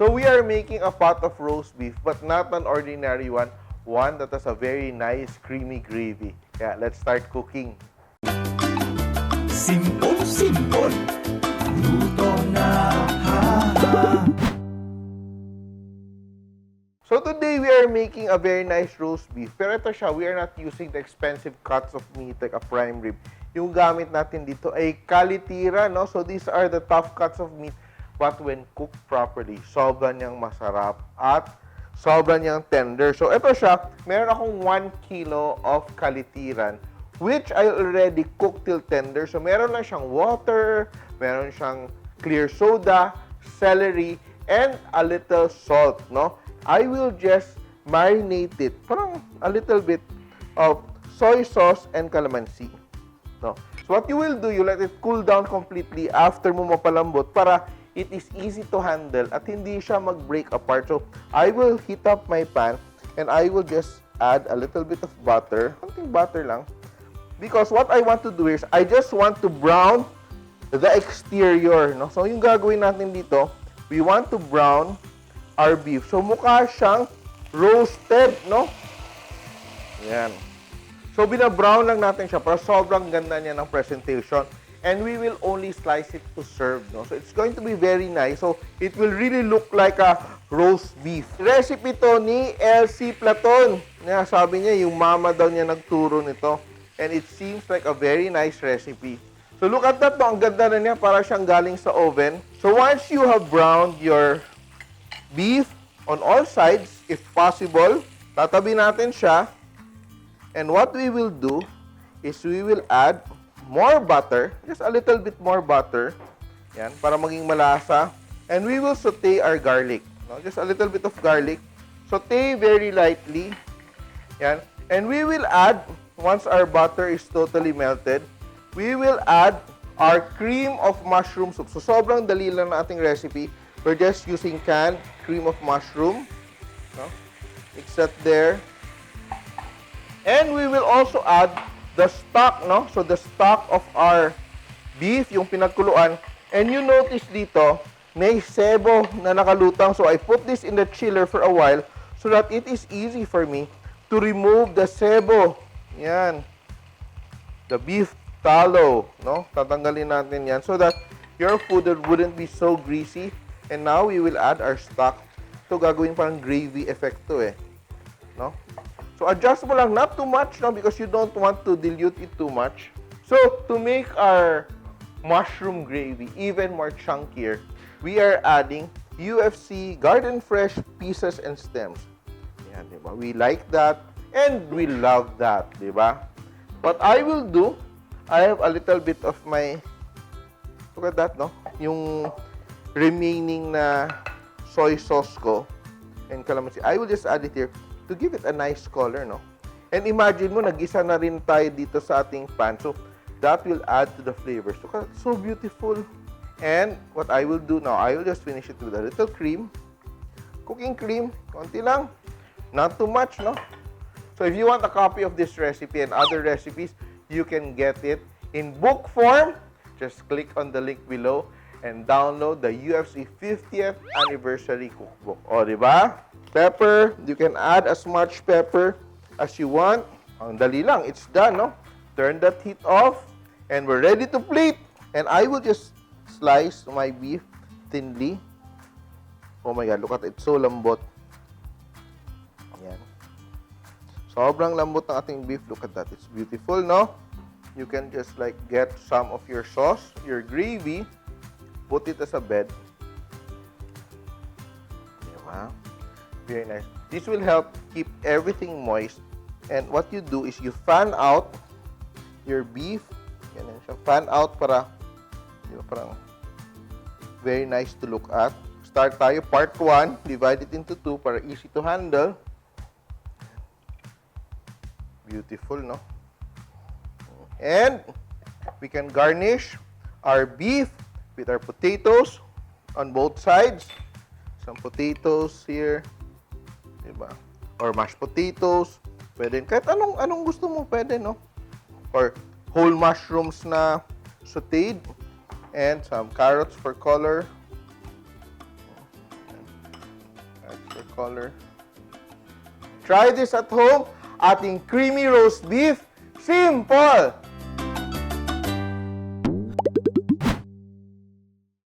So we are making a pot of roast beef, but not an ordinary one. One that has a very nice creamy gravy. Yeah, let's start cooking. Simple, luto na, So today we are making a very nice roast beef. Pero ito siya, we are not using the expensive cuts of meat like a prime rib. Yung gamit natin dito ay kalitira, no? So these are the tough cuts of meat. But when cooked properly, sobrang niyang masarap at sobrang niyang tender. So ito siya, meron akong 1 kilo of kalitiran which I already cooked till tender. So meron lang siyang water, meron siyang clear soda, celery, and a little salt, no? I will just marinate it. Parang a little bit of soy sauce and calamansi. No? So what you will do, you let it cool down completely after mo mapalambot para it is easy to handle at hindi siya mag-break apart. So I will heat up my pan and I will just add a little bit of butter. Something butter lang. Because what I want to do is, I just want to brown the exterior. No? So yung gagawin natin dito, we want to brown our beef. So, mukha siyang roasted, no? Yan. So, binabrown lang natin siya para sobrang ganda niya ng presentation. And we will only slice it to serve, no? So, it's going to be very nice. So, it will really look like a roast beef. Recipe to ni Elsie Platon. Sabi niya, yung mama daw niya nagturo nito. And it seems like a very nice recipe. So, look at that, no? Ang ganda na niya, para siyang galing sa oven. So, once you have browned your beef on all sides, if possible, tatabi natin siya. And what we will do is we will add more butter, just a little bit more butter, yan, para maging malasa. And we will saute our garlic, no? Just a little bit of garlic. Saute very lightly, yan. And we will add, once our butter is totally melted, we will add our cream of mushroom soup. So sobrang dali lang na ating recipe. We're just using canned cream of mushroom. No? Mix that there. And we will also add the stock, no? So the stock of our beef, yung pinagkuluan. And you notice dito, may sebo na nakalutang. So I put this in the chiller for a while so that it is easy for me to remove the sebo. Yan. The beef tallow, no? Tatanggalin natin yan so that your food wouldn't be so greasy. And now we will add our stock. Ito gagawin parang gravy effect to eh. No? So adjust mo lang, not too much, no? Because you don't want to dilute it too much. So to make our mushroom gravy even more chunkier, we are adding UFC Garden Fresh pieces and stems. Yan, diba? We like that and we love that, diba? What I will do, I have a little bit of my, look at that, no? Yung remaining na soy sauce ko and calamansi. I will just add it here to give it a nice color, no? And imagine mo, nag-isa na rin tayo dito sa ating pan. So, that will add to the flavors. So beautiful. And what I will do now, I will just finish it with a little cream. Cooking cream, konti lang. Not too much, no? So, if you want a copy of this recipe and other recipes, you can get it in book form. Just click on the link below and download the UFC 50th Anniversary Cookbook. O, di ba? Pepper, you can add as much pepper as you want. Ang dali lang, it's done, no? Turn that heat off, and we're ready to plate. And I will just slice my beef thinly. Oh my God, look at it, it's so lambot. Ayan. Sobrang lambot ng ating beef. Look at that, it's beautiful, no? You can just like get some of your sauce, your gravy, put it as a bed. Diba? Very nice. This will help keep everything moist. And what you do is you fan out your beef. Ganyan siya. Fan out para, diba, parang very nice to look at. Start tayo, part 1. Divide it into 2 para easy to handle. Beautiful, no? And we can garnish our beef with our potatoes on both sides. Some potatoes here, diba? Or mashed potatoes. Pwede, kahit anong gusto mo, pwede, no? Or whole mushrooms na sauteed. And some carrots for color. color. Try this at home. Ating creamy roast beef, simple!